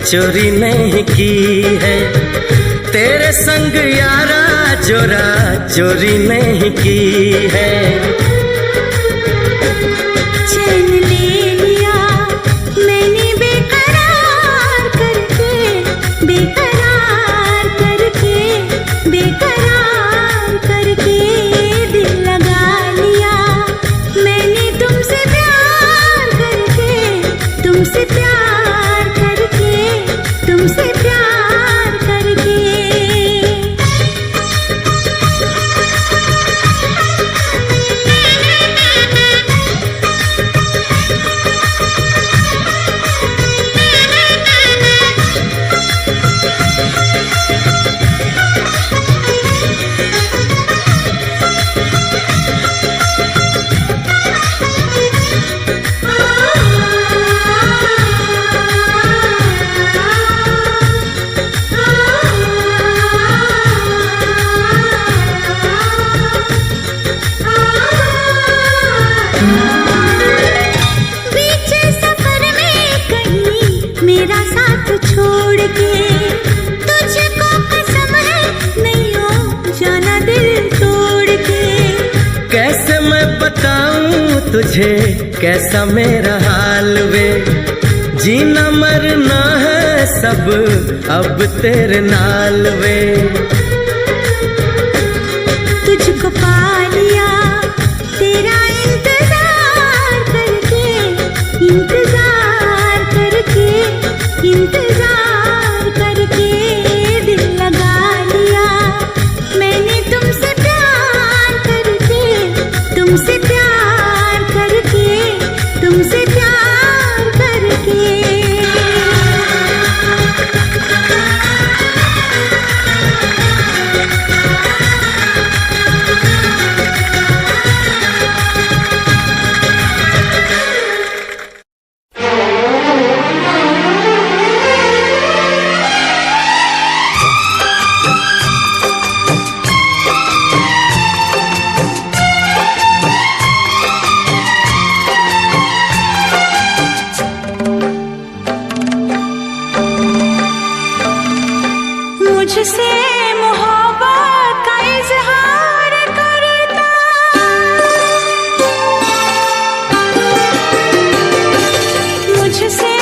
चोरी नहीं की है। तेरे संग यारा जोरा चोरी नहीं की है। चैन ले लिया मैंने बेकरार करके, बेकरार करके, बेकरार करके दिल लगा लिया मैंने तुमसे प्यार करके, तुमसे प्यार करके, तुमसे प्यार करके। मेरा साथ छोड़ के तुझको कसम है नहीं हो जाना दिल तोड़ के। कैसे मैं बताऊं तुझे कैसा मेरा हाल वे, जीना मरना है सब अब तेरे नाल वे। तुझको पा लिया तेरा इंतजार करके, इंतजार करके, इंतजार करके दिल लगा लिया मैंने तुमसे प्यार करके, तुमसे प्यार करके, तुमसे प्यार करके। मुझसे मोहब्बत का इजहार करता, मुझसे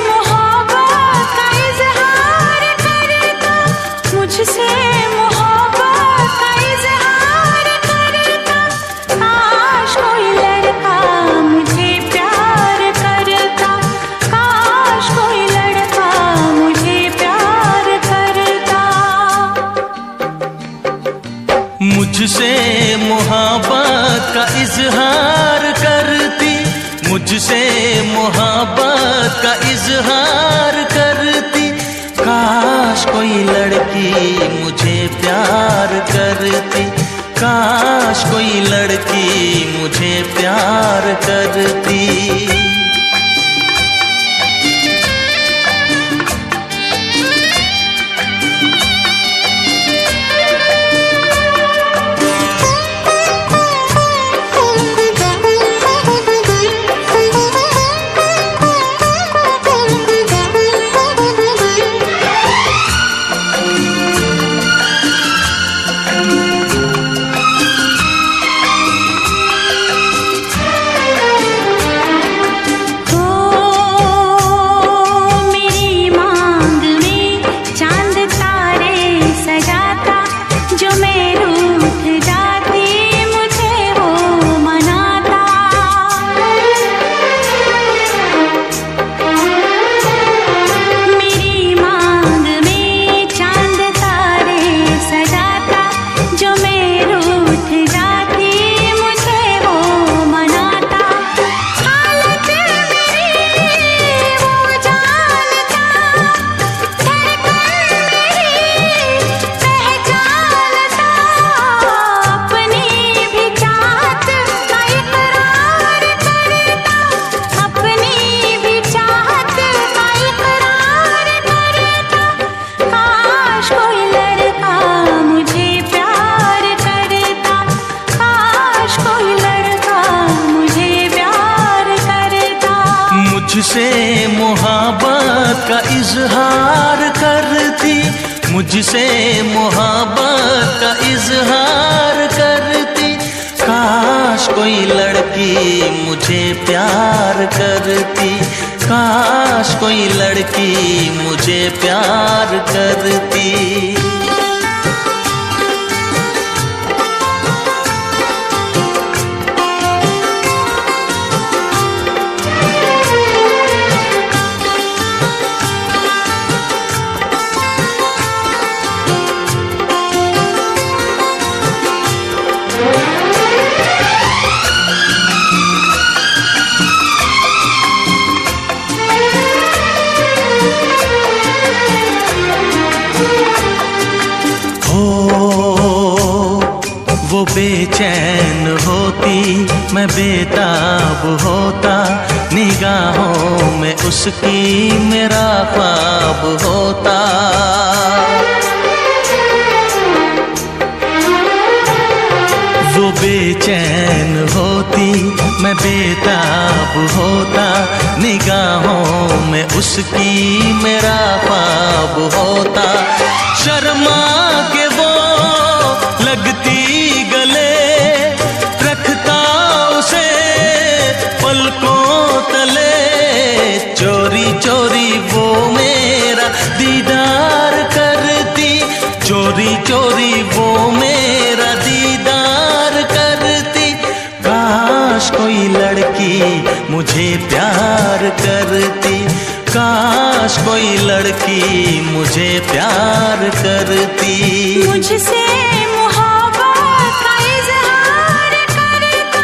मोहब्बत का इजहार करता, मुझसे मोहब्बत का इजहार करता। काश कोई लड़का मुझे प्यार करता, काश कोई लड़का मुझे प्यार करता। मुझसे मोहब्बत का इजहार करती, मुझसे मोहब्बत का इजहार करती। काश कोई लड़की मुझे प्यार करती, काश कोई लड़की मुझे प्यार करती। का इजहार करती, मुझसे मोहब्बत का इजहार करती। काश कोई लड़की मुझे प्यार करती, काश कोई लड़की मुझे प्यार करती। वो बेचैन होती, मैं बेताब होता, निगाहों में उसकी मेरा ख्वाब होता। वो बेचैन होती, मैं बेताब होता, निगाहों में उसकी मेरा ख्वाब होता। शर्मा के वो लगती गले, रखता उसे पलकों तले। चोरी चोरी वो मेरा दीदार करती, चोरी चोरी वो मेरा दीदार करती। काश कोई लड़की मुझे प्यार करती, काश कोई लड़की मुझे प्यार करती। मुझसे मोहब्बत का इजहार करता,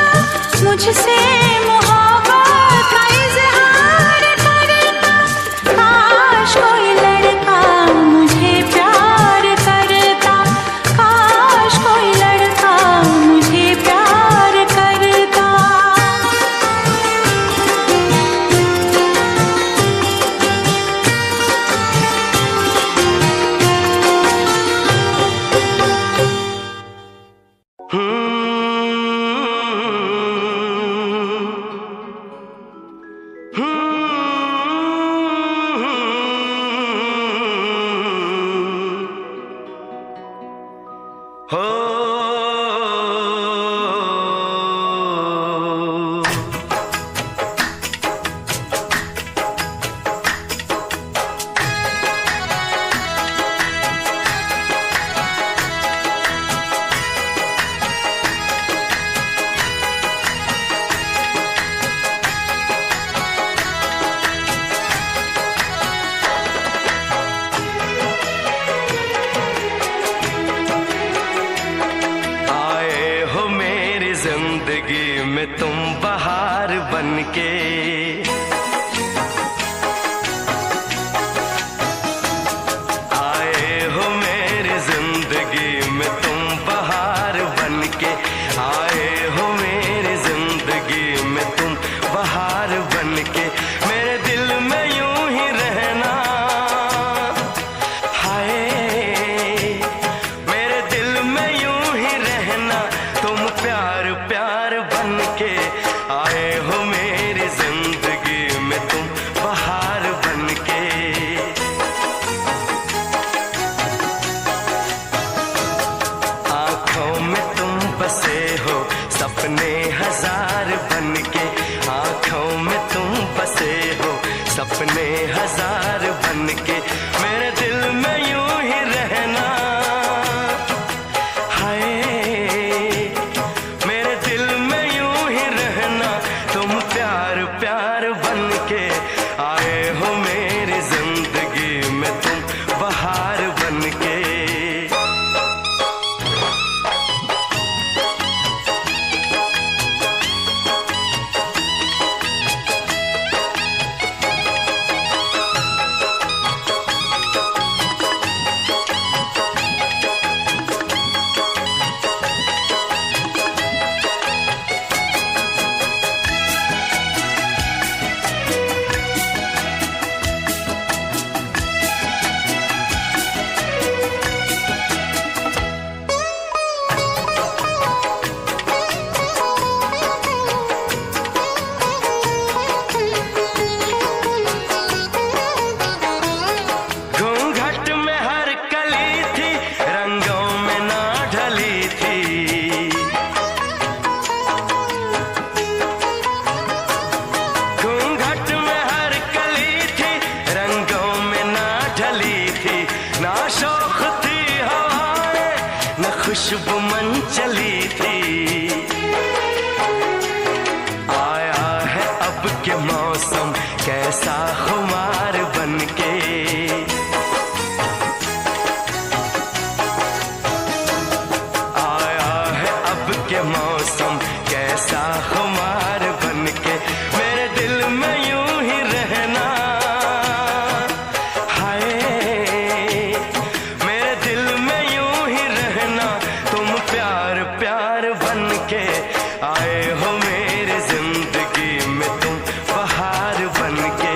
मुझसे मोहब्बत का इजहार करता। काश कोई लड़का मुझे प्यार करता, काश कोई लड़का मुझे प्यार करता। जिंदगी में तुम बहार बनके, आए हो मेरी जिंदगी में तुम बहार बनके, आए हो मेरी जिंदगी में तुम बहार बनके। मेरे दिल में यूं ही रहना, हाय मेरे दिल में यूं ही रहना। तुम प्यार प्यार बनके आए हो मेरी जिंदगी थी, ना शौक थी हवाएं, न खुशबू मन चली थी। आया है अब के मौसम कैसा खुमार बनके, आया है अब के मौसम कैसा खुमार बनके। मेरे दिल में यूं ही रहना, हाय मेरे दिल में यूं ही रहना, तुम प्यार प्यार बनके आए हो मेरी जिंदगी में, तुम बहार बनके।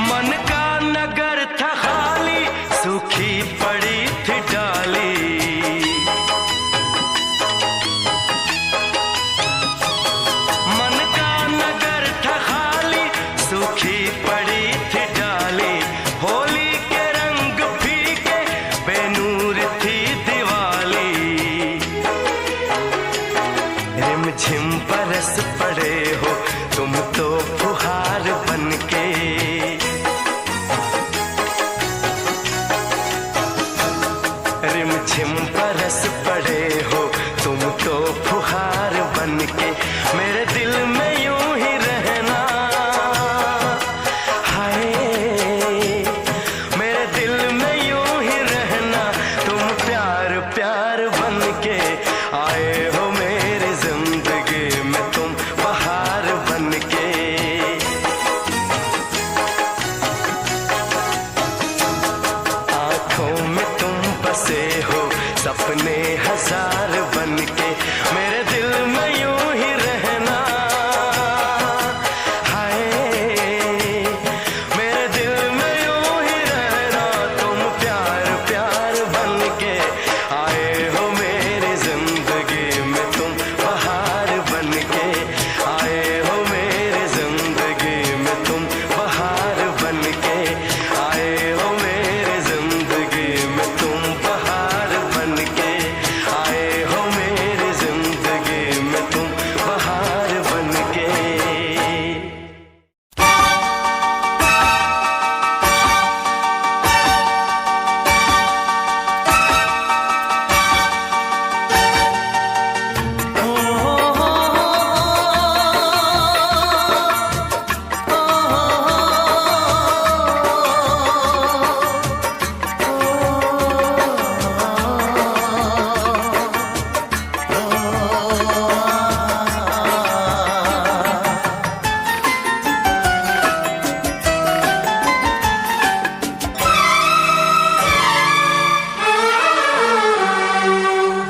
मन का नगर था खाली, सूखी पड़ी थी डाली, मन का नगर था खाली, सूखी पड़ी थी डाली। होली के रंग फीके, बेनूर थी दिवाली, रिमझिम बरस पड़े हो तुम तो फुहार बनके। रिमझिम बरस पड़े हो तुम तो फुहार बनके। मेरे दिल में यूं ही रहना, हाय मेरे दिल में यूं ही रहना, तुम प्यार प्यार बनके आए हो मेरी जिंदगी में, तुम बहार बनके। आंखों में तुम बसे हो सपने हजार बनके, मेरे दिल में यूं ही रहना, हाय मेरे दिल में यूं ही रहना, तुम प्यार प्यार बनके आए हो मेरी जिंदगी में, तुम बहार बनके आए हो मेरी जिंदगी में, तुम बहार बनके आए हो मेरी जिंदगी में, तुम बहार बनके आए हो मेरी जिंदगी में, तुम बहार बनके।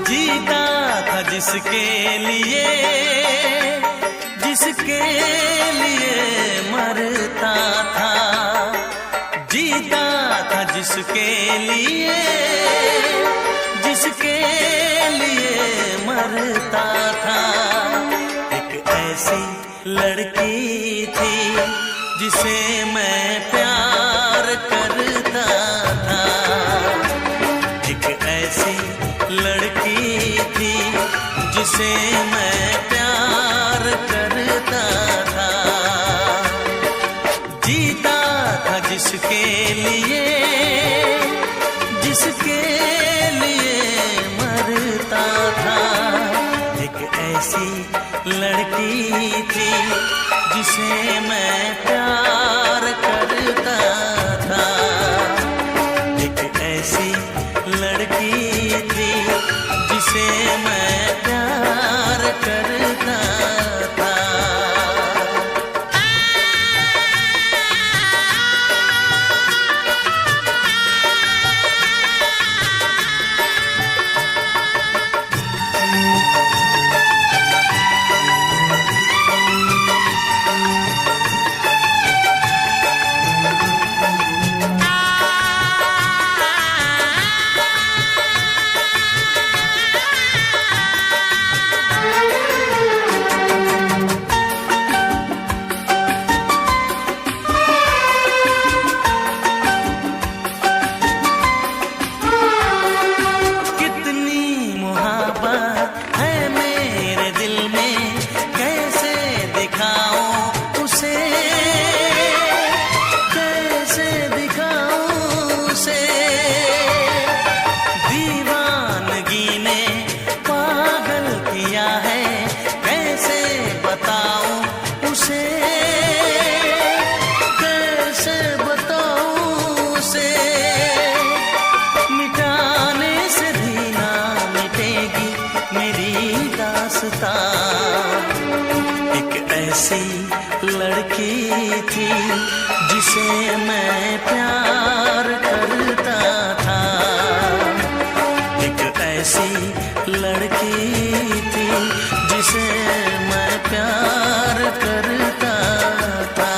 जीता था जिसके लिए, जिसके लिए मरता था, जीता था जिसके लिए, जिसके लिए मरता था। एक ऐसी लड़की थी जिसे मैं प्यार करता था, एक ऐसी लड़की थी जिसे मैं प्यार करता था। जीता था जिसके लिए, जिसके लिए मरता था। एक ऐसी लड़की थी जिसे मैं प्यार करता था, एक ऐसी लड़की थी जिसे मैं प्यार करता था। ऐसी लड़की थी जिसे मैं प्यार करता था। एक ऐसी लड़की थी जिसे मैं प्यार करता था।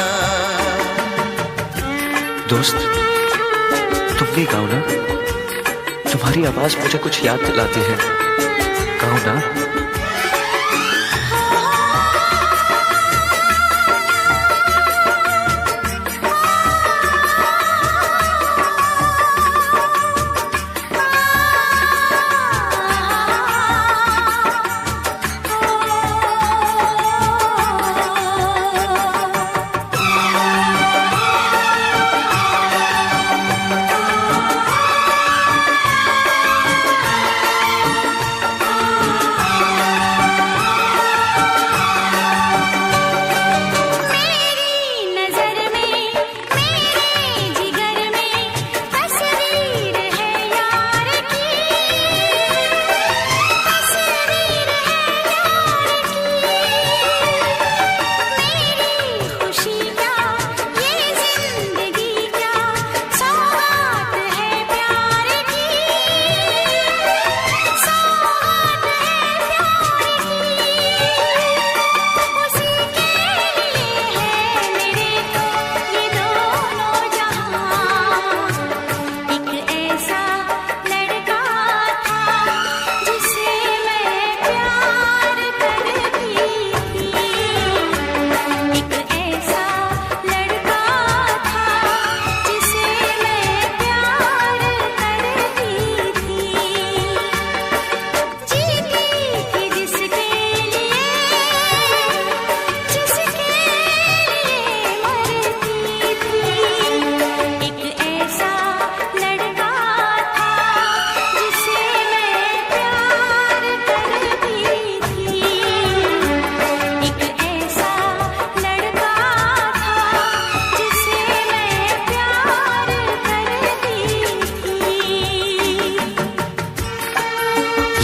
दोस्त, तुम भी गाओ ना, तुम्हारी आवाज मुझे कुछ याद दिलाती है। गाओ ना।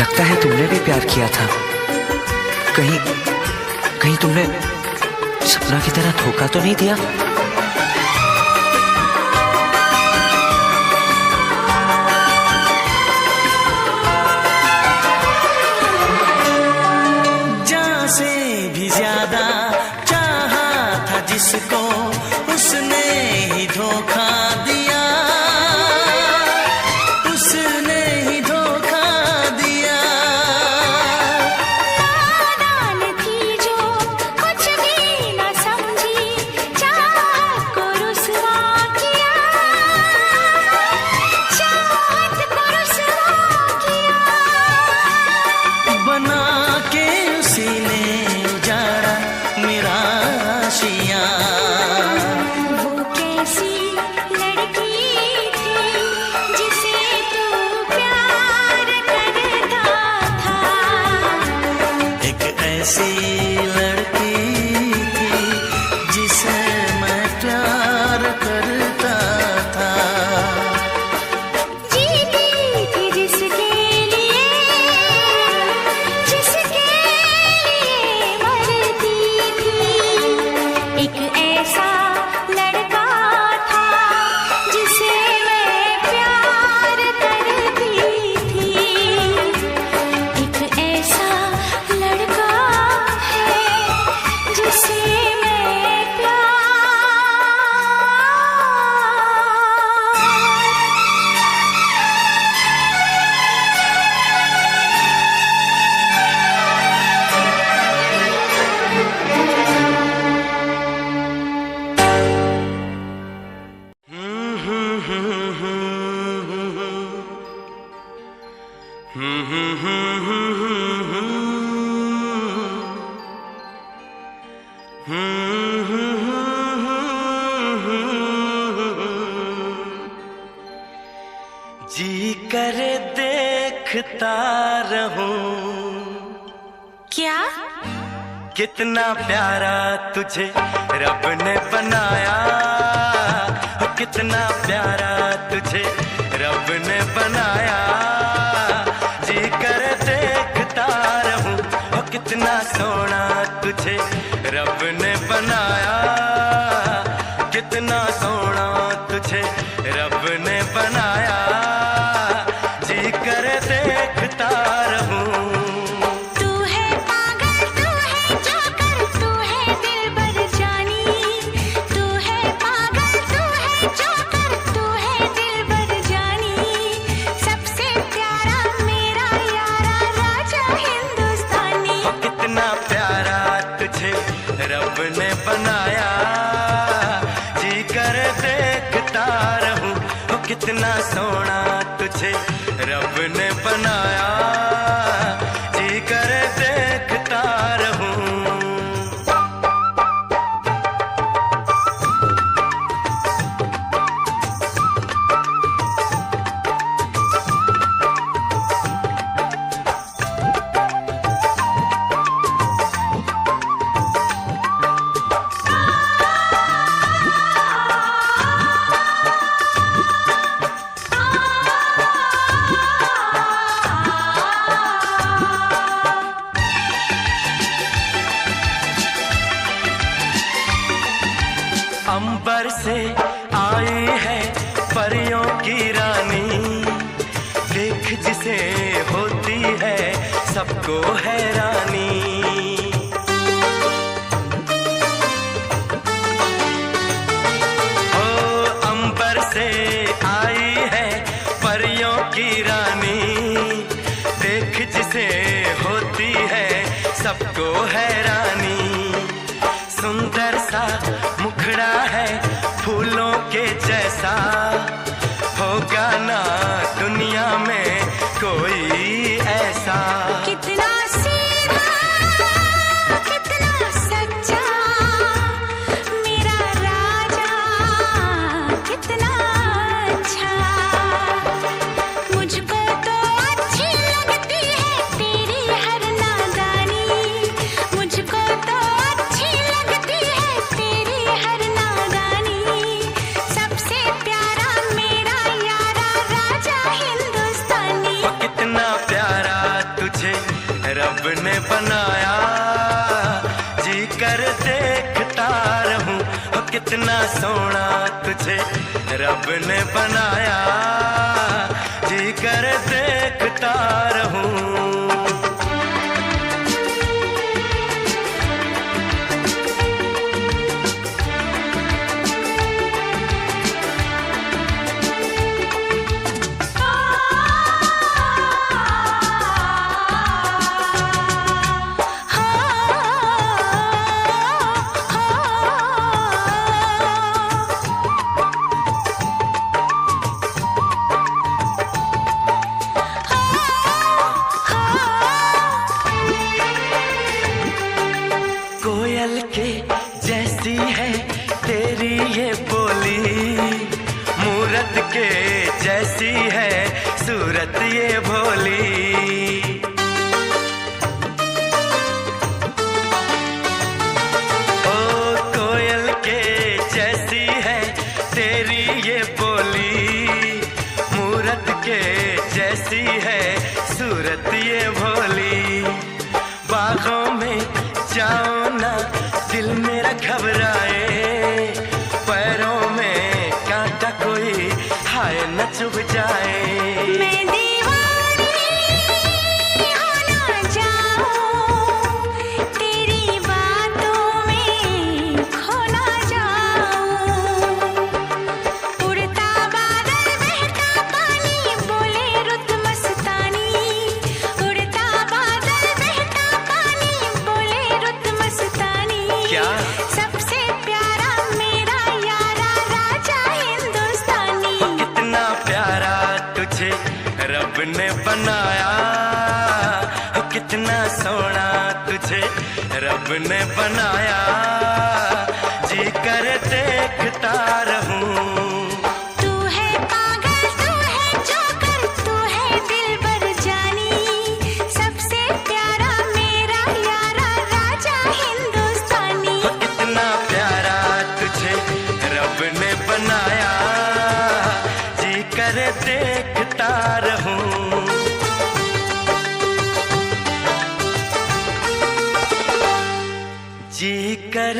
लगता है तुमने भी प्यार किया था। कहीं तुमने सपना की तरह धोखा तो नहीं दिया? जान से भी ज्यादा चाहा था जिसको, उसने ही धोखा दिया। ऐसी लड़की थी जिसे मैं प्यार करता था। जीती थी जिसके लिए मरती थी। एक ऐसा लड़का था जिसे मैं प्यार करती थी। एक ऐसा लड़का जिसे मैं प्यार जी करे देखता रहूं क्या कितना प्यारा तुझे रब ने बनाया, कितना प्यारा तुझे रब ने बनाया। जी करे देखता रहूं कितना सोना तुझे रब ने बनाया, कितना सोना तुझे रब ने बनाया, जी करे देखता रहूं। तू है पागल, तू है जोकर, तू है दिलबर जानी। तू है पागल, तू है जोकर, तू है दिलबर जानी। सबसे प्यारा मेरा यारा राजा हिंदुस्तानी। कितना प्यारा तुझे रब ने बनाया, जी कर देखता रहूं। कितना सोना तुझे रब ने बनाया, जी कर देखता रहूं। अंबर से आई है परियों की रानी, देख जिसे होती है सबको हैरानी। ओ अंबर से आई है परियों की रानी, देख जिसे होती है सबको हैरानी। सुंदर सा मुखड़ा है फूलों के जैसा, होगा ना दुनिया में कोई ऐसा। कितना सीधा, कितना सच्चा मेरा राजा, कितना अच्छा। मुझको तो अच्छी लगती है तेरी हर नादानी। मुझको तो अच्छी लगती है तेरी हर नादानी। सबसे प्यारा मेरा यारा राजा हिंदुस्तानी। कितना प्यारा तुझे रब ने बनाया, जी कर देखता रहूं। कितना सोना तुझे रब ने बनाया, जी कर देखता रहूं। कोयल के जैसी है तेरी ये बोली, मूरत के जैसी है सूरत ये भोली। ओ कोयल के जैसी है तेरी ये बोली, मूरत के जैसी है सूरत ये भोली। बागों में जाओ ना दिल मेरा घबराए, पैरों में कांटा कोई हाय न चुभ जाए। मैं दीवानी हो ना जाऊं, तेरी बातों में खो ना जाऊं। उड़ता बादल बहता पानी बोले रुत मस्तानी। उड़ता बादल बहता पानी बोले रुत मस्तानी। क्या? सबसे प्यारा मेरा यारा राजा हिंदुस्तानी। कितना प्यारा तुझे रब ने बनाया, कितना सोना तुझे रब ने बनाया, जी कर देखता रहूं। तू है पागल, तू है जोकर, तू है दिलबर जानी। सबसे प्यारा मेरा यारा राजा हिंदुस्तानी। कितना प्यारा तुझे रब ने बनाया, जी कर देखता रहूं। जी कर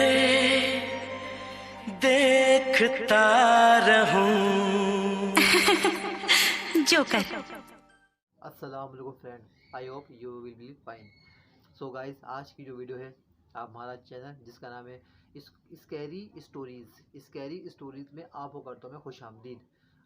देखता रहूं। जोकर। अस्सलाम वालेकुम friend, I hope you will be fine. So guys, आज की जो वीडियो है हमारा चैनल जिसका नाम है स्कैरी स्टोरीज़ में आपको करता हूँ मैं खुश आमदीद।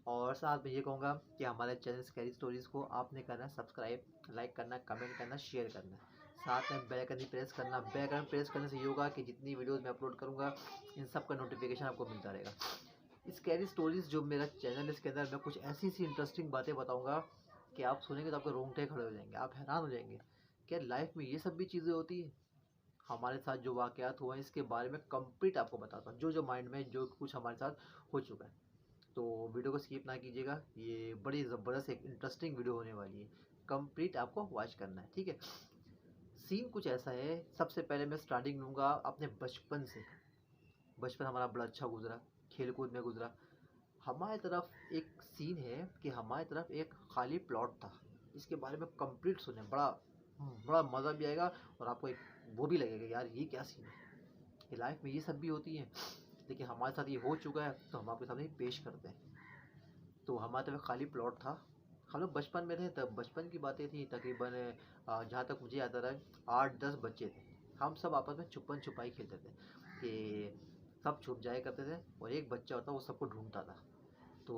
और साथ में ये कहूँगा कि हमारे चैनल स्कैरी स्टोरीज़ को आपने करना सब्सक्राइब, लाइक करना, कमेंट करना, शेयर करना, साथ में बेल आइकन प्रेस करना। बेल आइकन प्रेस करने से ये होगा कि जितनी वीडियोज़ मैं अपलोड करूँगा इन सब का नोटिफिकेशन आपको मिलता रहेगा। स्कैरी स्टोरीज़ जो मेरा चैनल है इसके अंदर मैं कुछ ऐसी इंटरेस्टिंग बातें बताऊँगा कि आप सुनेंगे तो आपके रोंगटे खड़े हो जाएंगे, आप हैरान हो जाएंगे क्या लाइफ में ये सब भी चीज़ें होती हैं। हमारे साथ जो वाक़यात हुए हैं इसके बारे में कंप्लीट आपको बताता हूँ, जो माइंड में जो कुछ हमारे साथ हो चुका है। तो वीडियो को स्किप ना कीजिएगा, ये बड़ी ज़बरदस्त एक इंटरेस्टिंग वीडियो होने वाली है, कंप्लीट आपको वॉच करना है, ठीक है। सीन कुछ ऐसा है, सबसे पहले मैं स्टार्टिंग लूँगा अपने बचपन से। बचपन हमारा बड़ा अच्छा गुजरा, खेल कूद में गुजरा। हमारी तरफ एक सीन है कि हमारी तरफ एक खाली प्लॉट था, इसके बारे में कंप्लीट सुने, बड़ा बड़ा मज़ा भी आएगा और आपको एक वो भी लगेगा यार ये क्या सीन है, कि लाइफ में ये सब भी होती है। लेकिन हमारे साथ ये हो चुका है तो हम आपके सामने पेश करते हैं। तो हमारे तरफ खाली प्लॉट था, हम लोग बचपन में थे, तब बचपन की बातें थी तकरीबन जहाँ तक मुझे याद आ रहा है 8-10 बच्चे थे। हम सब आपस में छुपन छुपाई खेलते थे कि सब छुप जाया करते थे और एक बच्चा होता वो सबको ढूंढता था। तो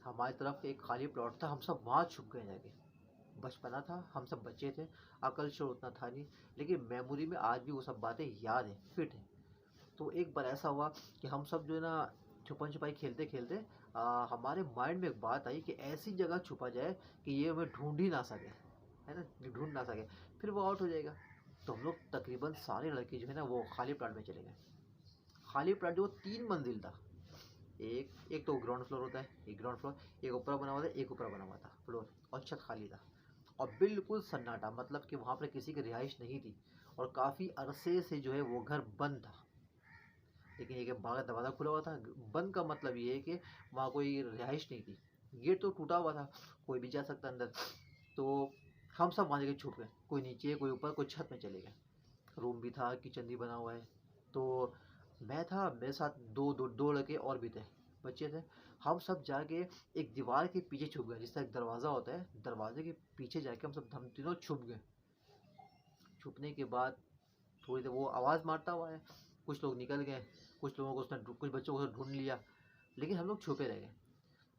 हमारी तरफ एक खाली प्लॉट था, हम सब वहाँ छुप गए जाके। बचपना था, हम सब बच्चे थे, अकल शोर उतना था नहीं, लेकिन मेमोरी में आज भी वो सब बातें याद हैं, फिट हैं। तो एक बार ऐसा हुआ कि हम सब जो है ना छुपन छुपाई खेलते खेलते हमारे माइंड में एक बात आई कि ऐसी जगह छुपा जाए कि ये हमें ढूंढ ही ना सके, है ना, ढूंढ ना सके, फिर वो आउट हो जाएगा। तो हम लोग तकरीबन सारे लड़के जो है ना वो खाली प्लॉट में चले गए। खाली प्लॉट जो 3 मंजिल था, एक तो ग्राउंड फ्लोर होता है, एक ग्राउंड फ्लोर, एक ऊपर बना हुआ था, एक ऊपर बना हुआ था फ्लोर, और छत खाली था और बिल्कुल सन्नाटा, मतलब कि वहाँ पर किसी की रिहाइश नहीं थी और काफ़ी अरसे से जो है वो घर बंद था। लेकिन एक बाहर दरवाज़ा खुला हुआ था। बंद का मतलब ये है कि वहाँ कोई रिहाइश नहीं थी, गेट तो टूटा हुआ था, कोई भी जा सकता अंदर। तो हम सब वहाँ जगह छुप गए, कोई नीचे, कोई ऊपर, कोई छत में चले गए। रूम भी था, किचन भी बना हुआ है। तो मैं था, मेरे साथ दो लड़के और भी थे, बच्चे थे। हम सब जाके एक दीवार के पीछे छुप गए, जिस तरह एक दरवाज़ा होता है, दरवाजे के पीछे जाके हम तीनों छुप गए। छुपने के बाद थोड़ी देर वो आवाज़ मारता हुआ है, कुछ लोग निकल गए, कुछ लोगों को उसने कुछ बच्चों को उसने ढूंढ लिया, लेकिन हम लोग छुपे रह गए।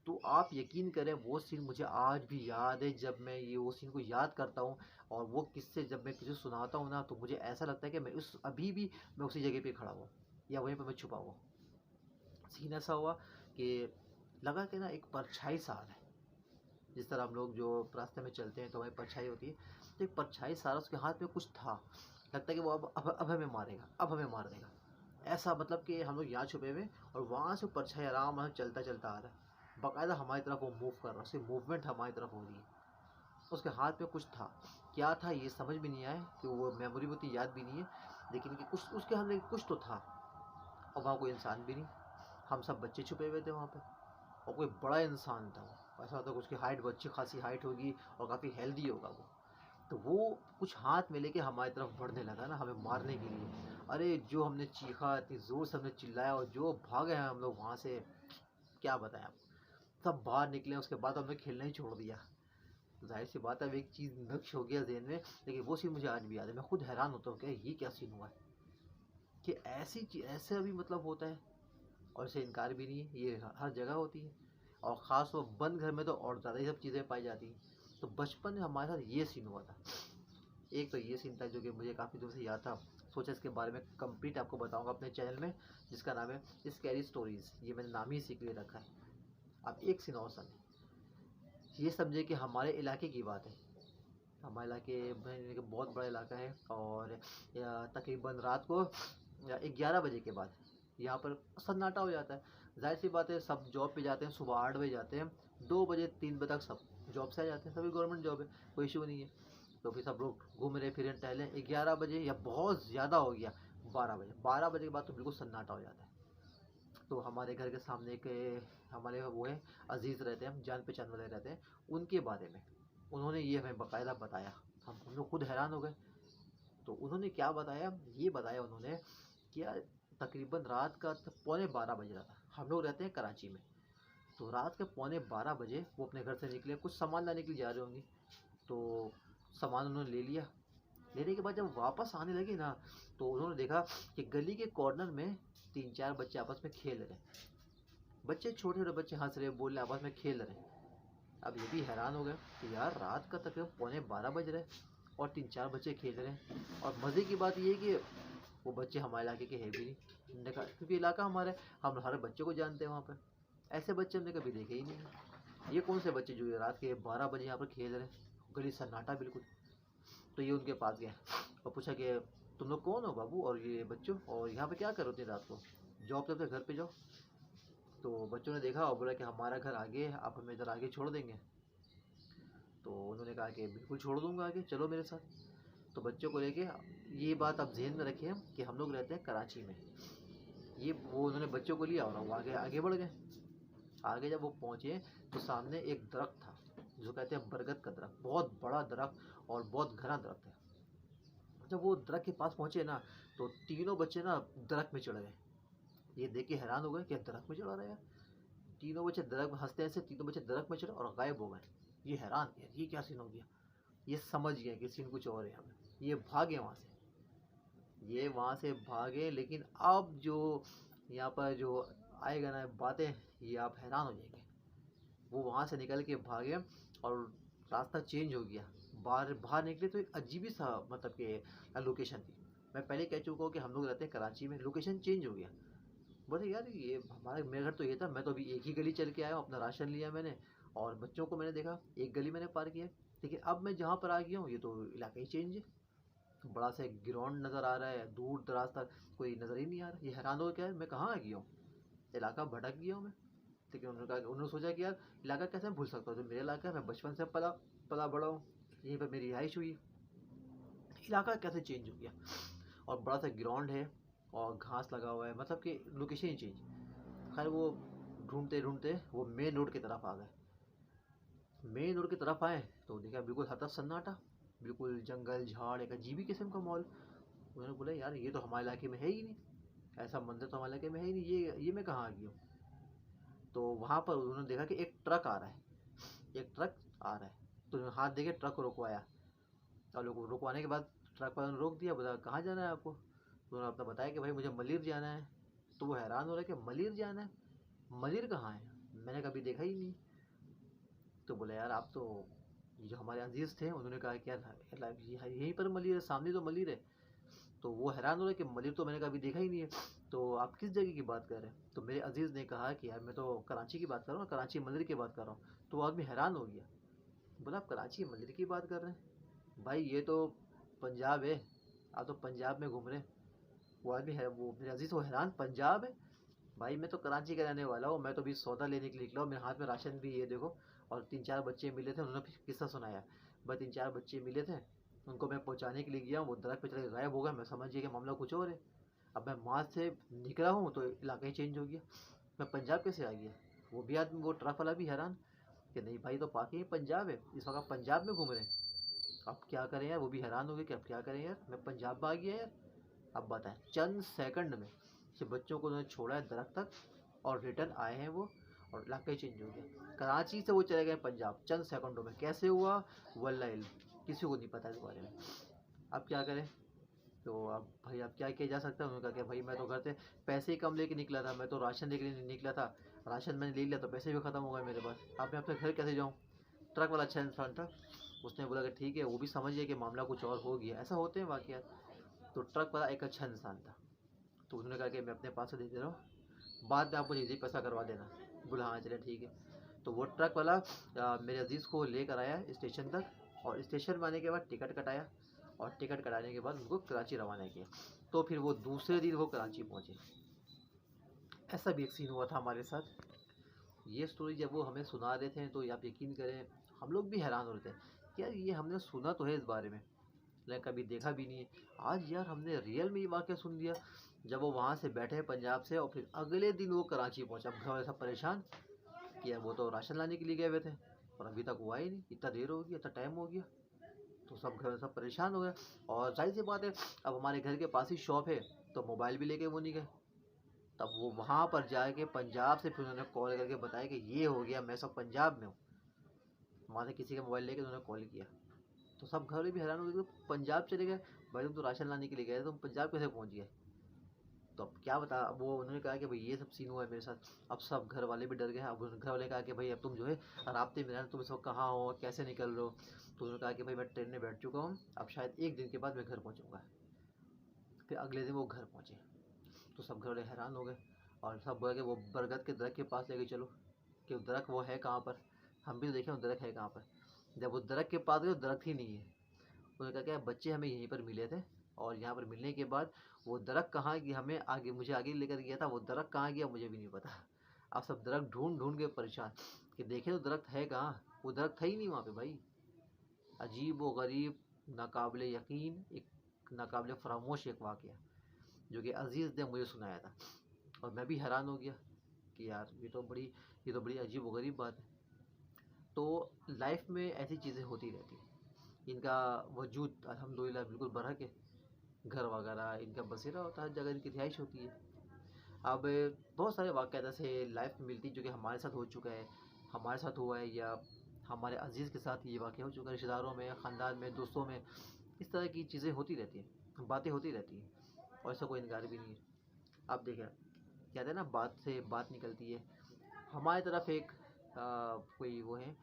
तो आप यकीन करें वो सीन मुझे आज भी याद है। जब मैं ये वो सीन को याद करता हूँ और वो किस्से जब मैं किसी को सुनाता हूँ ना, तो मुझे ऐसा लगता है कि मैं अभी भी मैं उसी जगह पे खड़ा हुआ या वहीं पर मैं छुपा हुआ। सीन ऐसा हुआ कि लगा कि ना एक परछाई सा आ रहा है, जिस तरह हम लोग जो रास्ते में चलते हैं तो वही परछाई होती है, तो एक परछाई सा उसके हाथ में कुछ था, लगता है कि वो अब हमें मारेगा, अब हमें मार देगा, ऐसा। मतलब कि हम लोग यहाँ छुपे हुए और वहाँ से परछाई आराम से चलता चलता आ रहा है, बाकायदा हमारी तरफ वो मूव कर रहा है, उसकी मूवमेंट हमारी तरफ हो रही है। उसके हाथ में कुछ था, क्या था ये समझ भी नहीं आया, कि वो मेमोरी में उतनी याद भी नहीं है, लेकिन कि कुछ उसके हाथ में कुछ तो था। और वहाँ कोई इंसान भी नहीं, हम सब बच्चे छुपे हुए थे वहाँ पे, और कोई बड़ा इंसान था वो, ऐसा होता है कि उसकी हाइट अच्छी खासी हाइट होगी और काफ़ी हेल्दी होगा वो। तो वो कुछ हाथ में लेके हमारी तरफ बढ़ने लगा ना, हमें मारने के लिए। अरे जो हमने चीखा, इतनी ज़ोर से हमने चिल्लाया और जो भागे हैं हम लोग वहाँ से, क्या बताएं आपको। सब बाहर निकले, उसके बाद हमने खेलना ही छोड़ दिया। तो जाहिर सी बात है अब एक चीज़ नक्श हो गया ज़हन में, लेकिन वो सीन मुझे आज भी याद है। मैं खुद हैरान होता हूँ कि ये क्या सीन हुआ है, कि ऐसी चीज़ ऐसे भी मतलब होता है। और इसे इनकार भी नहीं है, ये हर जगह होती है, और ख़ास तौर बंद घर में तो और ज़्यादा ही सब चीज़ें पाई जाती हैं। तो बचपन में हमारे साथ ये सीन हुआ था। एक तो ये सीन था जो कि मुझे काफ़ी दूर से याद था, सोचा इसके बारे में कंप्लीट आपको बताऊंगा अपने चैनल में, जिसका नाम है स्कैरी स्टोरीज़। ये मैंने नाम ही इसी के लिए रखा है। अब एक सीन और सुनिए, ये समझे कि हमारे इलाके की बात है। हमारे इलाके में बहुत बड़ा इलाका है, और तकरीबन रात को 11 बजे के बाद यहाँ पर सन्नाटा हो जाता है। जाहिर सी बात है, सब जॉब पे जाते हैं, सुबह 8 बजे जाते हैं, 2 बजे 3 बजे तक सब जॉब से आ जाते हैं, सभी गवर्नमेंट जॉब है, कोई इशू नहीं है। तो फिर सब लोग घूम रहे फिर टहले 11 बजे, या बहुत ज़्यादा हो गया 12 बजे के बाद तो बिल्कुल सन्नाटा हो जाता है। तो हमारे घर के सामने एक हमारे वो है अजीज़ रहते हैं, हम जान पहचान वाले रहते हैं, उनके बारे में उन्होंने ये हमें बाकायदा बताया। हम लोग खुद हैरान हो गए। तो उन्होंने क्या बताया, ये बताया उन्होंने कि यार तकरीबन रात का 11:45 बज रहा था। हम लोग रहते हैं कराची में। तो रात के 11:45 बजे वो अपने घर से निकले, कुछ सामान लाने के लिए जा रहे होंगे। तो सामान उन्होंने ले लिया। लेने के बाद जब वापस आने लगे ना, तो उन्होंने देखा कि गली के कॉर्नर में 3-4 बच्चे आपस में खेल रहे। बच्चे छोटे छोटे बच्चे हंस रहे, बोल रहे, आपस में खेल रहे। अब ये भी हैरान हो गए कि यार रात का तकरीबन 11:45 बज रहे और 3-4 बच्चे खेल रहे हैं। और मज़े की बात ये है कि वो बच्चे हमारे इलाके के हैं भी नहीं। हमने कहा क्योंकि इलाका हमारा है, हम हर बच्चे को जानते हैं वहाँ पर। ऐसे बच्चे हमने कभी देखे ही नहीं। ये कौन से बच्चे जो ये रात के 12 बजे यहाँ पर खेल रहे हैं, गली सन्नाटा बिल्कुल। तो ये उनके पास गए और पूछा कि तुम लोग कौन हो बाबू और ये बच्चों, और यहाँ पे क्या करो इतनी रात को, जॉब तो अपने घर पे जाओ। तो बच्चों ने देखा और बोला कि हमारा घर आगे है, आप हमें इधर आगे छोड़ देंगे। तो उन्होंने कहा कि बिल्कुल छोड़ दूंगा आगे, चलो मेरे साथ। तो बच्चों को लेके, ये बात आप जहन में रखें कि हम लोग रहते हैं कराची में। ये वो उन्होंने बच्चों को लिया और वो आगे आगे बढ़ गए। आगे जब वो पहुँचे तो सामने एक दरख्त था, जो कहते हैं बरगद का दरख्त, बहुत बड़ा दरख्त और बहुत घना दरख्त है। जब वो दरख्त के पास पहुँचे ना, तो तीनों बच्चे ना दरख्त में चढ़ गए। ये देख के हैरान हो गए कि दरख्त में चढ़ा रहे हैं। तीनों बच्चे दरख्त में हंसते हंसते तीनों बच्चे दरख्त में चढ़े और गायब हो गए। ये हैरान, यार ये क्या सीन हो गया। ये समझ गए कि सीन कुछ और है हमें। ये भागे वहाँ से, ये वहाँ से भागे। लेकिन अब जो यहाँ पर जो आएगा ना बातें, ये आप हैरान हो जाएंगे। वो वहाँ से निकल के भागे और रास्ता चेंज हो गया। बाहर बाहर निकले तो एक अजीब ही सा मतलब कि लोकेशन थी। मैं पहले कह चुका हूँ कि हम लोग रहते हैं कराची में, लोकेशन चेंज हो गया। बोले यार ये हमारा, मेरा घर तो ये था, मैं तो अभी एक ही गली चल के आया हूँ, अपना राशन लिया मैंने और बच्चों को मैंने देखा, एक गली मैंने पार किया। लेकिन अब मैं जहाँ पर आ गया हूँ ये तो इलाका ही चेंज है। बड़ा सा एक ग्राउंड नज़र आ रहा है, दूर दराज तक कोई नज़र ही नहीं आ रहा। ये हैरान हो क्या है, मैं कहाँ आ गया हूँ, इलाका भटक गया हूँ मैं। लेकिन उन्होंने कहा, उन्होंने सोचा कि यार इलाका कैसे मैं भूल सकता हूँ, तो मेरा इलाका है, मैं बचपन से पला पला बड़ा हूँ, यहीं पर मेरी रिहाइश हुई। इलाका कैसे चेंज हो गया। और बड़ा सा ग्राउंड है और घास लगा हुआ है, मतलब कि लोकेशन ही चेंज। खैर वो ढूंढते ढूंढते वो मेन रोड की तरफ आ गए। मेन रोड की तरफ आए तो देखा बिल्कुल हर तरफ सन्नाटा, बिल्कुल जंगल झाड़, एक अजीब ही किस्म का माहौल। उन्होंने बोला यार ये तो हमारे इलाके में है ही नहीं, ऐसा मंदिर तो हमारे इलाके में है ही नहीं, ये मैं कहाँ आ गया हूँ। तो वहाँ पर उन्होंने देखा कि एक ट्रक आ रहा है, एक ट्रक आ रहा है। तो उन्होंने हाथ देके ट्रक को रुकवाया और लोग रुकवाने के बाद ट्रक वाले ने रोक दिया। बोला कहाँ जाना है आपको। तो उन्होंने अपना बताया कि भाई मुझे मलिर जाना है। तो वो हैरान हो रहा है कि मलिर जाना है, मलिर कहाँ है, मैंने कभी देखा ही नहीं। तो बोला यार आप तो, जो हमारे अजीज़ थे उन्होंने कहा कि यार यहीं पर मलिर है, सामने तो मलिर है। तो वो हैरान हो रहा है कि मलिर तो मैंने कभी देखा ही नहीं है, तो आप किस जगह की बात कर रहे हैं। तो मेरे अजीज़ ने कहा कि यार मैं तो कराची की बात कर रहा हूँ, कराची मलिर की बात कर रहा हूँ। तो वो आदमी हैरान हो गया, बोला आप कराची मलिर की बात कर रहे हैं, भाई ये तो पंजाब है, आप तो पंजाब में घूम रहे हैं। वो आदमी है, वो मेरे अजीज़ वो हैरान, पंजाब है भाई, मैं तो कराची का रहने वाला हूँ, मैं तो अभी सौदा लेने के लिए निकला हूँ, मेरे हाथ में राशन भी ये देखो। और 3-4 बच्चे मिले थे, उन्होंने फिर किस्सा सुनाया। भाई 3-4 बच्चे मिले थे, उनको मैं पहुँचाने के लिए गया, वो दरख्त पे चढ़ के गायब हो गया। मैं समझ गया कि मामला कुछ और है। अब मैं वहाँ से निकला हूँ तो इलाका ही चेंज हो गया, मैं पंजाब कैसे आ गया। वो भी आदमी, वो ट्रक वाला भी हैरान कि नहीं भाई तो पाकि पंजाब है, इस वक्त आप पंजाब में घूम रहे हैं, अब क्या करें यार। वो भी हैरान हो गए कि अब क्या करें यार, मैं पंजाब में आ गया यार। अब बताएं, चंद सेकंड में से बच्चों को उन्होंने छोड़ा है दरख्त तक और रिटर्न आए हैं वो, और इलाका ही चेंज हो गया। कराची से वो चले गए पंजाब चंद सेकंडों में, कैसे हुआ वल्लाह इल्म, किसी को नहीं पता इस बारे में। अब क्या करें। तो अब भाई अब क्या किया जा सकता है। उन्होंने कहा कि भाई मैं तो घर से पैसे ही कम लेके निकला था, मैं तो राशन लेके निकला था, राशन मैंने ले लिया तो पैसे भी ख़त्म हो गए मेरे पास, अब मैं अपने घर कैसे जाऊँ। ट्रक वाला अच्छा इंसान था, उसने बोला कि ठीक है, वो भी समझ गया कि मामला कुछ और हो गया, ऐसा होते हैं वाक़यात। तो ट्रक वाला एक अच्छा इंसान था, तो उन्होंने कहा कि मैं अपने पास से दे दे रहा हूँ, बाद में आपको जल्दी पैसा करवा देना। बोला हाँ चले ठीक है। तो वो ट्रक वाला मेरे अजीज़ को लेकर आया स्टेशन तक, और स्टेशन में आने के बाद टिकट कटाया, और टिकट कटाने के बाद उनको कराची रवाना किया। तो फिर वो दूसरे दिन वो कराची पहुँचे। ऐसा भी एक सीन हुआ था हमारे साथ। ये स्टोरी जब वो हमें सुना रहे थे तो आप यकीन करें हम लोग भी हैरान हो रहे थे कि यार ये हमने सुना तो है इस बारे में, लेकिन कभी देखा भी नहीं है। आज यार हमने रियल में ये वाक़या सुन लिया, जब वो वहाँ से बैठे पंजाब से और फिर अगले दिन वो कराची पहुँचा। घर वाले सब परेशान कि यार वो तो राशन लाने के लिए गए हुए थे और अभी तक हुआ ही नहीं, इतना देर हो गया, इतना टाइम हो गया। तो सब घर सब परेशान हो गए। और जाहिर सी बात है, अब हमारे घर के पास ही शॉप है तो मोबाइल भी लेके वो नहीं गए, तब वो वहाँ पर जाके पंजाब से फिर उन्होंने कॉल करके बताया कि ये हो गया, मैं सब पंजाब में हूँ। वहाँ से किसी का मोबाइल लेके उन्होंने कॉल किया, तो सब घर वाले भी हैरान हो गए, तो पंजाब चले गए। भाई तुम तो राशन लाने के लिए गए, तुम पंजाब कैसे पहुँच गए? तो अब क्या बता, वो उन्होंने कहा कि भाई ये सब सीन हुआ है मेरे साथ। अब सब घर वाले भी डर गए। अब घर वाले कहा कि भाई अब तुम जो है राब्ते में रहना, तुम इस वक्त कहाँ हो, कैसे निकल रहे हो? तो उन्होंने कहा कि भाई मैं ट्रेन में बैठ चुका हूँ, अब शायद 1 दिन के बाद मैं घर पहुँचूँगा। फिर अगले दिन वो घर पहुँचे, तो सब घर वाले हैरान हो गए और सब बोले कि वो बरगद के दरख्त के पास लेके चलो, कि वो दरख्त वो है कहाँ पर, हम भी तो देखें वो दरख्त है कहाँ पर। जब वो दरख्त के पास गए, वो दरख्त ही नहीं है। उन्होंने कहा कि बच्चे हमें यहीं पर मिले थे, और यहाँ पर मिलने के बाद वो दरख्त कहाँ गया, हमें आगे, मुझे आगे लेकर गया था, वो दरख्त कहाँ गया मुझे भी नहीं पता। अब सब दरख्त ढूंढ ढूंढ के परेशान कि देखे तो दरख्त है कहाँ, वो दरख्त था ही नहीं वहाँ पे भाई। अजीब व गरीब, नाकाबिले यकीन, एक नाकाबिले फरामोश एक वाक़या जो कि अजीज़ ने मुझे सुनाया था, और मैं भी हैरान हो गया कि यार ये तो बड़ी अजीब व गरीब बात है। तो लाइफ में ऐसी चीज़ें होती रहती हैं, इनका वजूद अल्हम्दुलिल्लाह बिल्कुल बरहक है। घर वगैरह इनका बसेरा होता है, हर जगह इनकी रिहाइश होती है। अब बहुत सारे वाक़यात ऐसे लाइफ में मिलती जो कि हमारे साथ हो चुका है, हमारे साथ हुआ है, या हमारे अजीज़ के साथ ये वाक़या हो चुका है, रिश्तेदारों में, ख़ानदान में, दोस्तों में। इस तरह की चीज़ें होती रहती हैं, बातें होती रहती हैं, और ऐसा कोई इनकार भी नहीं है। आप देखें, कहते हैं ना बात से बात निकलती है। हमारी तरफ एक कोई वो है,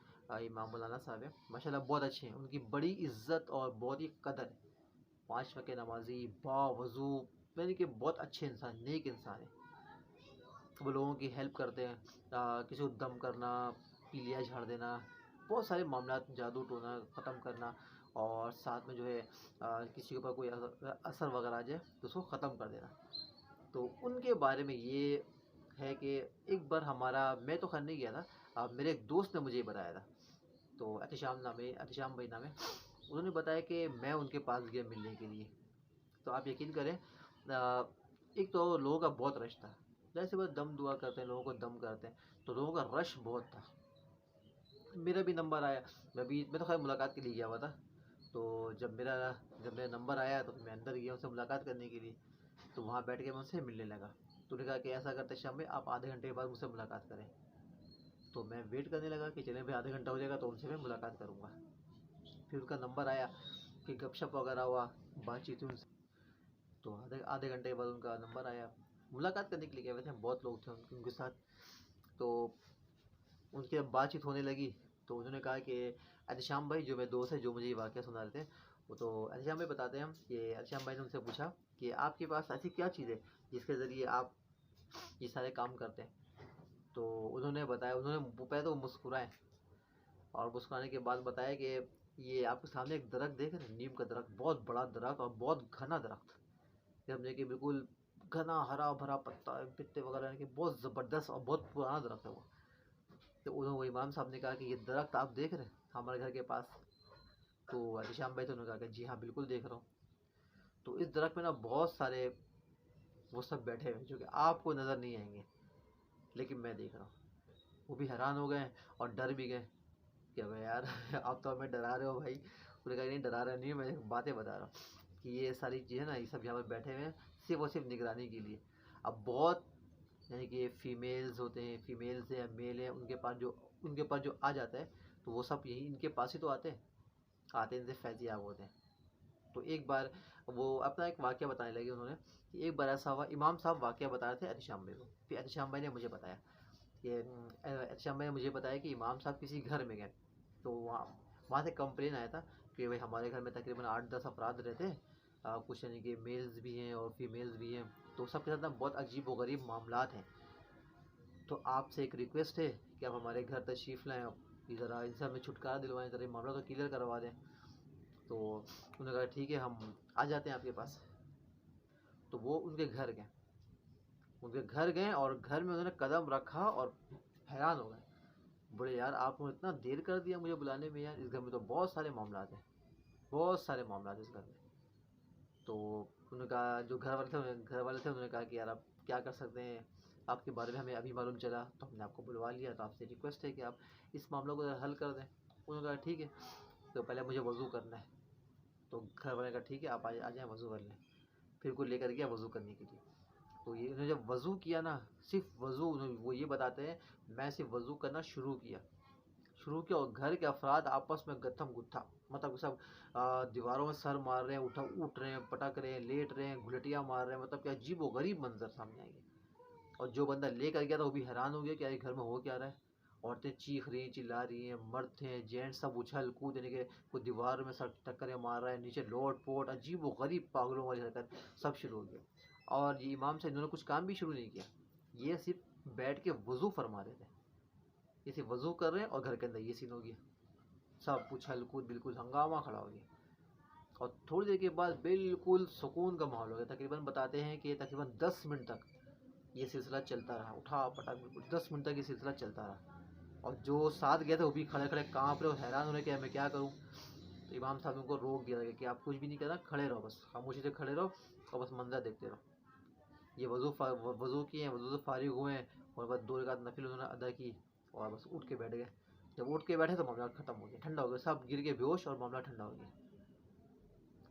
इमाम मौलाना साहब है, माशाल्लाह बहुत अच्छे हैं, उनकी बड़ी इज़्ज़त और बहुत ही कदर है। 5 वक़्त नमाज़ी, बावज़ू, यानी कि बहुत अच्छे इंसान, नेक इंसान है। वो लोगों की हेल्प करते हैं, किसी को दम करना, पीलिया झाड़ देना, बहुत सारे मामलात, जादू टोना ख़त्म करना, और साथ में जो है किसी के ऊपर कोई असर वगैरह आ जाए तो उसको ख़त्म कर देना। तो उनके बारे में ये है कि एक बार मैं तो खैर नहीं गया था, मेरे एक दोस्त ने मुझे ये बताया था। तो एहतिशाम भाई नाम है, उन्होंने बताया कि मैं उनके पास गया मिलने के लिए। तो आप यकीन करें, एक तो लोगों का बहुत रश था, जैसे वो दम दुआ करते हैं, लोगों को दम करते हैं, तो लोगों का रश बहुत था। मेरा भी नंबर आया, मैं तो खैर मुलाकात के लिए गया हुआ था। तो जब मेरा नंबर आया तो मैं अंदर गया उनसे मुलाकात करने के लिए। तो वहाँ बैठ के मैं उनसे मिलने लगा। तो उन्होंने कहा कि ऐसा करते शाम में आप आधे घंटे के बाद मुझसे मुलाकात करें। तो मैं वेट करने लगा कि चलें भाई आधे घंटा हो जाएगा तो उनसे मैं मुलाकात करूँगा। फिर उनका नंबर आया, फिर गपशप वगैरह हुआ, बातचीत हुई उनसे। तो आधे आधे घंटे के बाद उनका नंबर आया, मुलाकात करने के लिए गए हुए थे, बहुत लोग थे उनके साथ। तो उनके बातचीत होने लगी, तो उन्होंने कहा कि एहतिशाम भाई, जो मेरे दोस्त है जो मुझे ये वाक़या सुना रहे थे, वो तो एहतिशाम भाई बताते हैं कि एहतिशाम भाई ने उनसे पूछा कि आपके पास ऐसी क्या चीज़ है जिसके ज़रिए आप ये सारे काम करते हैं? तो उन्होंने बताया, पहले तो मुस्कुराए, और मुस्कुराने के बाद बताया कि ये आपके सामने एक दरख्त देख रहे हैं, नीम का दरख्त, बहुत बड़ा दरख्त और बहुत घना दरख्त, समझे कि बिल्कुल घना हरा भरा पत्ता, पत्ते वगैरह के, बहुत ज़बरदस्त और बहुत पुराना दरख्त है वो। तो उन्होंने, वो इमाम साहब ने कहा कि ये दरख्त आप देख रहे हैं हमारे घर के पास? तो एहतिशाम भाई, तो उन्होंने कहा कि जी हाँ बिल्कुल देख रहा हूँ। तो इस दरख्त में ना बहुत सारे वो सब बैठे हुए हैं जो कि आपको नज़र नहीं आएंगे, लेकिन मैं देख रहा हूँ। वो भी हैरान हो गए और डर भी गए कि अबे यार आप तो हमें डरा रहे हो भाई। उन्होंने कहा नहीं, डरा रहा नहीं, मैं बातें बता रहा हूँ कि ये सारी चीज़ें ना, ये सब यहाँ पर बैठे हुए हैं सिर्फ और सिर्फ निगरानी के लिए। अब बहुत, यानी कि फीमेल्स होते हैं, फीमेल्स हैं या मेल हैं, उनके पास जो आ जाता है, तो वो सब यही इनके पास ही तो आते इनसे फैज़याब होते हैं। तो एक बार वो अपना एक वाक़या बताने लगे उन्होंने कि एक बार ऐसा हुआ, इमाम साहब वाक़या बता रहे थे एहतिशाम भाई को, फिर एहतिशाम भाई ने मुझे बताया कि एहतिशाम भाई ने मुझे बताया कि इमाम साहब किसी घर में गए, तो वहाँ से कंप्लेन आया था कि भाई हमारे घर में तकरीबन 8-10 अफराद रहते हैं, कुछ यानी कि मेल्स भी हैं और फीमेल्स भी हैं, तो सबके साथ ना बहुत अजीब व गरीब मामलात हैं। तो आपसे एक रिक्वेस्ट है कि आप हमारे घर तशरीफ़ लाएँ, ज़रा इनसे हमें छुटकारा दिलवाएँ, ज़रा मामला तो क्लियर करवा दें। तो उन्होंने कहा ठीक है, हम आ जाते हैं आपके पास। तो वो उनके घर गए और घर में उन्होंने कदम रखा और हैरान हो गए, बोले यार आपने इतना देर कर दिया मुझे बुलाने में, यार इस घर में तो बहुत सारे मामलात हैं, बहुत सारे मामलात इस घर में। तो उन्होंने कहा, जो घर वाले थे उन्होंने कहा कि यार आप क्या कर सकते हैं, आपके बारे में हमें अभी मालूम चला तो हमने आपको बुलवा लिया, तो आपसे रिक्वेस्ट है कि आप इस मामले को हल कर दें। उन्होंने कहा ठीक है, तो पहले मुझे वज़ू करना है। तो घर वाले का ठीक है, आप आ जाएँ वज़ू कर लें। फिर कोई लेकर गया वज़ू करने के लिए। तो ये इन्होंने जब वज़ू किया ना, सिर्फ वज़ू, वो ये बताते हैं मैं सिर्फ वज़ू करना शुरू किया और घर के अफराद आपस में गत्थम गुत्था, मतलब सब दीवारों में सर मार रहे हैं, उठ रहे हैं, पटक रहे हैं, लेट रहे हैं, घुलटियाँ मार रहे हैं, मतलब क्या अजीब व गरीब मंजर सामने आएंगे। और जो बंदा लेकर गया था वो भी हैरान हो गया कि यार घर में हो क्या रहा है। औरतें चीख रही हैं, चिल्ला रही हैं, मर्द थे, जेंट्स सब उछल कूद, यानी कि कोई दीवार में सर टक्करें मार रहा है, नीचे लोट पोट, अजीब व गरीब पागलों वाली हरकत सब शुरू हो गया। और ये इमाम से इन्होंने कुछ काम भी शुरू नहीं किया, ये सिर्फ बैठ के वज़ू फरमा रहे थे। ये सिर्फ वज़ू कर रहे हैं और घर के अंदर ये सीन हो गया, सब उछल कूद, बिल्कुल हंगामा खड़ा हो गया। और थोड़ी देर के बाद बिल्कुल सुकून का माहौल हो गया। तकरीबन बताते हैं कि तकरीबन 10 मिनट तक ये सिलसिला चलता रहा, उठा पटक, बिल्कुल 10 मिनट तक ये सिलसिला चलता रहा। और जो साथ गए थे वो भी खड़े खड़े काँप रहे और हैरान हो रहे कि मैं क्या करूँ। तो इमाम साहब ने उनको रोक दिया था कि आप कुछ भी नहीं करना, खड़े रहो, बस खामोशी से खड़े रहो और बस मंजर देखते रहो। ये वज़ू किए हैं, वज़ू से फारिग हुए हैं और बस 2 रकात नफिल उन्होंने अदा की और बस उठ के बैठ गए। जब उठ के बैठे तो मामला ख़त्म हो गया, ठंडा हो गया, सब गिर के बेहोश और मामला ठंडा हो गया।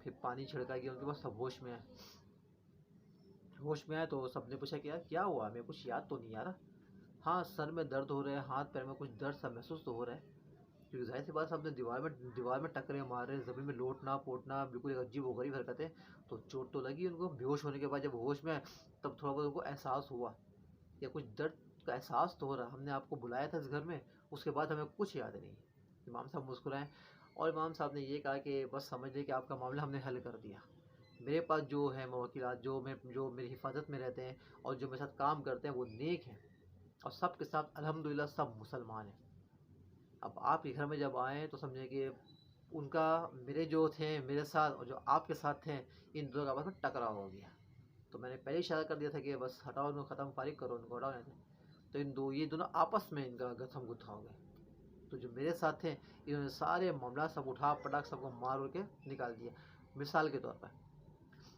फिर पानी छिड़का गया उनके पास, सब होश में आए। होश में आए तो सबने पूछा कि यार क्या हुआ, मेरे कुछ याद तो नहीं आ रहा। हाँ, सर में दर्द हो रहा है, हाथ पैर में कुछ दर्द सा महसूस तो हो रहा है, क्योंकि जाहिर सी बात सबने दीवार में टक्करें मार रहे, ज़मीन में लोटना पोटना, बिल्कुल एक अजीब व गरीब हरकतें। तो चोट तो लगी उनको। बेहोश होने के बाद जब होश में आए तब थोड़ा बहुत उनको एहसास हुआ या कुछ दर्द का एहसास तो हो रहा, हमने आपको बुलाया था इस घर में, उसके बाद हमें कुछ याद नहीं। इमाम साहब मुस्कुराए और इमाम साहब ने ये कहा कि बस समझ लें कि आपका मामला हमने हल कर दिया। मेरे पास जो है मवक्किलात, जो मेरी हिफाजत में रहते हैं और जो मेरे साथ काम करते हैं वो नेक हैं और सब के साथ अल्हम्दुलिल्लाह सब मुसलमान हैं। अब आपके घर में जब आए तो समझे कि उनका मेरे जो थे मेरे साथ और जो आपके साथ थे, इन दोनों का आपस में टकराव हो गया। तो मैंने पहले इशारा कर दिया था कि बस हटाओ इनको, ख़त्म फारिग करो इनको, हटाओ यहाँ से। तो ये दोनों आपस में इनका गथम गुत्था हो गए। तो जो मेरे साथ थे इन्होंने सारे मामला सब उठा पटाख सबको मार उड़ के निकाल दिया। मिसाल के तौर पर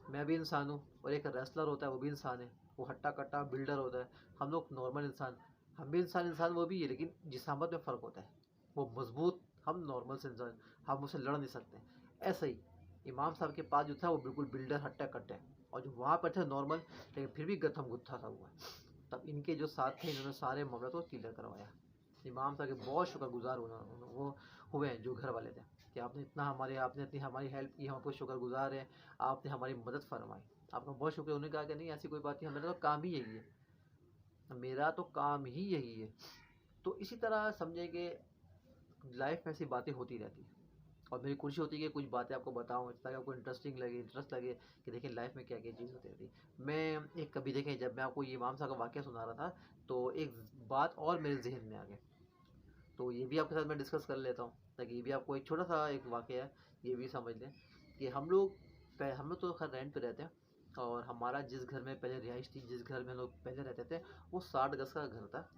मैं भी इंसान हूँ और एक रेसलर होता है वो भी इंसान है, वो हट्टा कट्टा बिल्डर होता है, हम लोग नॉर्मल इंसान, हम भी इंसान वो भी है, लेकिन जिसामत में फ़र्क होता है। वो मजबूत, हम नॉर्मल से इंसान, हम उससे लड़ नहीं सकते। ऐसे ही इमाम साहब के पास जो था वो बिल्कुल बिल्डर हट्टा कट्टे, और जो वहाँ पर थे नॉर्मल लेकिन फिर भी गथम गुत्था था हुआ। तब इनके जो साथ थे इन्होंने सारे मामला को क्लियर करवाया। इमाम साहब के बहुत शुक्रगुजार वो हुए हैं जो घर वाले थे कि आपने इतनी हमारी हेल्प की, हम आपको शुक्रगुजार हैं, आपने हमारी मदद फरमाई, आपका बहुत शुक्रिया। उन्होंने कहा कि नहीं ऐसी कोई बात नहीं, मेरा तो काम ही यही है, मेरा तो काम ही यही है। तो इसी तरह समझे कि लाइफ में ऐसी बातें होती रहती हैं और मेरी कोशिश होती है कि कुछ बातें आपको बताऊं ताकि आपको इंटरेस्ट लगे कि देखिए लाइफ में क्या क्या चीज़ होती रहती है। मैं एक कभी देखें जब मैं आपको ये इमाम साहब का वाक़या सुना रहा था तो एक बात और मेरे जहन में आ गई, तो ये भी आपके साथ मैं डिस्कस कर लेता हूँ ताकि ये भी आपको एक छोटा सा एक वाक़या है, ये भी समझ लें कि हम लोग तो खैर रेंट पे रहते हैं और हमारा जिस घर में पहले रिहाइश थी, जिस घर में लोग पहले रहते थे, वो 60 गज का घर था,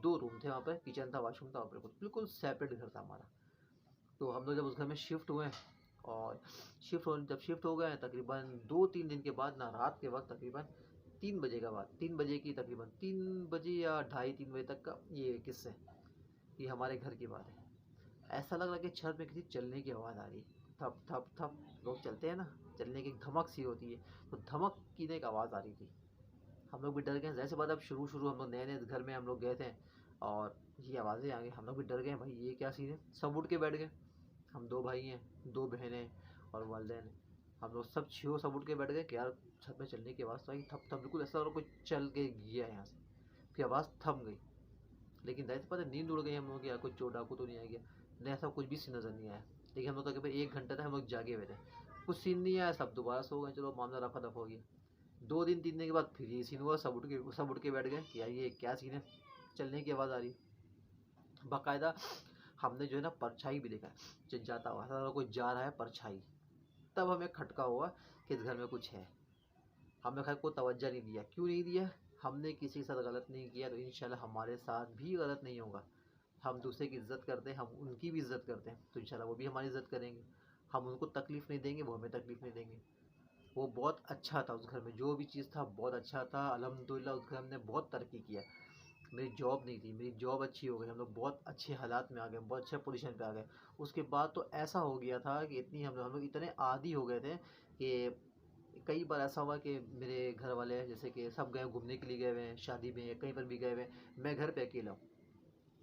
2 रूम थे, वहाँ पर किचन था, वॉशरूम था, बिल्कुल सेपरेट घर था हमारा। तो हम लोग जब उस घर में शिफ्ट हुए और जब शिफ्ट हो गए तकरीबन 2-3 दिन के बाद ना, रात के वक्त तकरीबन 3 बजे का बात, 3 बजे की तकरीबन 3 बजे या 2:30-3 बजे तक का ये किस्से, ये हमारे घर की बात है। ऐसा लग रहा है कि छत में किसी चलने की आवाज़ आ रही है, थप थप थप, लोग चलते हैं ना, चलने की एक धमक सी होती है, तो धमक की एक आवाज़ आ रही थी। हम लोग भी डर गए, जैसे बात अब शुरू हम लोग नए घर में हम लोग गए थे और ये आवाज़ें आ गई, हम लोग भी डर गए, भाई ये क्या सीन है। सब उठ के बैठ गए, हम 2 भाई हैं, 2 बहनें और वालिदैन, हम लोग सब उठ के बैठ गए कि यार छत में चलने की आवाज़ तो आई, थप थप, बिल्कुल ऐसा कोई चल के गया है यहाँ से। फिर आवाज़ थम गई, लेकिन जाहिर सी बात है नींद उड़ गई हम लोग की, यार कोई चोर डाकू तो नहीं आ गया, नहीं ऐसा कुछ भी सीन नज़र नहीं आया। लेकिन हम लोग तकरीबन 1 घंटे तक हम लोग जागे हुए थे, कुछ सीन नहीं आया, सब दोबारा सो गए, चलो मामला रफा दफ हो गया। 2 दिन 3 दिन के बाद फिर ये सीन हुआ, सब उठ के बैठ गए कि यार ये क्या सीन है, चलने की आवाज़ आ रही। बाकायदा हमने जो है ना परछाई भी देखा जो जाता हुआ, ऐसा कोई जा रहा है परछाई, तब हमें खटका हुआ कि इस घर में कुछ है। हमने खैर कोई तवज्जो नहीं दिया, क्यों नहीं दिया, हमने किसी के साथ गलत नहीं किया तो इंशाल्लाह हमारे साथ भी गलत नहीं होगा। हम दूसरे की इज़्ज़त करते हैं, हम उनकी भी इज़्ज़त करते हैं, तो इंशाल्लाह वो भी हमारी इज़्ज़त करेंगे। हम उनको तकलीफ़ नहीं देंगे, वो हमें तकलीफ़ नहीं देंगे। वो बहुत अच्छा था, उस घर में जो भी चीज़ था बहुत अच्छा था, अल्हम्दुलिल्लाह उस घर ने बहुत तरक्की किया। मेरी जॉब नहीं थी, मेरी जॉब अच्छी हो गई, हम लोग बहुत अच्छे हालात में आ गए, बहुत अच्छे पोजीशन पे आ गए। उसके बाद तो ऐसा हो गया था कि हम लोग इतने आदी हो गए थे कि कई बार ऐसा हुआ कि मेरे घर वाले हैं जैसे कि सब गए घूमने के लिए गए हुए हैं, शादी में या कहीं पर भी गए हुए हैं, मैं घर पे अकेला हूँ।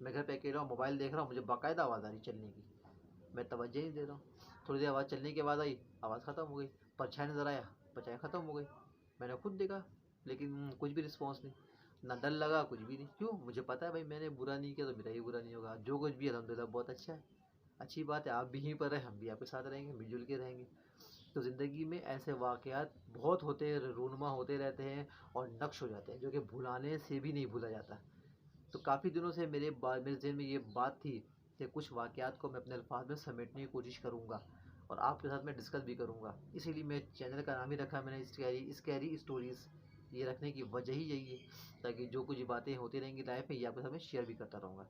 मैं घर पे अकेला हूँ, मोबाइल देख रहा हूँ, मुझे बाकायदा आवाज़ आ रही चलने की, मैं तवज्जो नहीं दे रहा हूँ। थोड़ी देर आवाज़ चलने के बाद आई, आवाज़ ख़त्म हो गई। परछाई नज़र आया, परछाई ख़त्म हो गई। मैंने खुद देखा, लेकिन कुछ भी रिस्पॉन्स नहीं, ना डर लगा, कुछ भी नहीं। क्यों? मुझे पता है भाई मैंने बुरा नहीं किया तो मेरा ही बुरा नहीं होगा। जो कुछ भी अल्हम्दुलिल्लाह बहुत अच्छा है, अच्छी बात है। आप भी यहीं पर हैं, हम भी आपके साथ रहेंगे, मिलजुल के रहेंगे। तो ज़िंदगी में ऐसे वाक़यात बहुत होते हैं, रूनुमा होते रहते हैं और नक्श हो जाते हैं, जो कि भुलाने से भी नहीं भूला जाता। तो काफ़ी दिनों से मेरे ज़हन में ये बात थी कि कुछ वाक़यात को मैं अपने अल्फाज में समेटने की कोशिश करूँगा और आपके साथ मैं डिस्कस भी करूँगा। इसीलिए मैं चैनल का नाम ही रखा मैंने स्कैरी स्टोरीज़। ये रखने की वजह ही यही है, ताकि जो कुछ बातें होती रहेंगी लाइफ में ये आपके साथ में शेयर भी करता रहूँगा।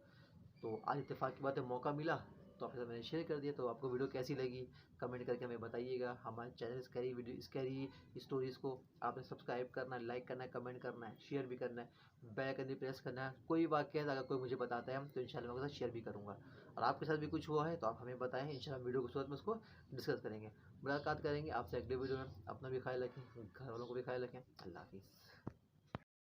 तो आज इत्तेफाक की बात है, मौका मिला तो आपके साथ मैंने शेयर कर दिया। तो आपको वीडियो कैसी लगी कमेंट करके हमें बताइएगा। हमारे चैनल स्कैरी स्टोरीज़ को आपने सब्सक्राइब करना है, लाइक करना है, कमेंट करना है, शेयर भी करना है, बेल आइकन भी प्रेस करना है। कोई वाक़या अगर कोई मुझे बताता है तो इंशाल्लाह मैं उसके साथ शेयर भी करूँगा। और आपके साथ भी कुछ हुआ है तो आप हमें बताएं, इंशाल्लाह वीडियो के साथ में उसको डिस्कस करेंगे, मुलाकात करेंगे आपसे अगले वीडियो में। अपना भी ख्याल रखें, घर वालों को भी ख्याल रखें। अल्लाह हाफिज़।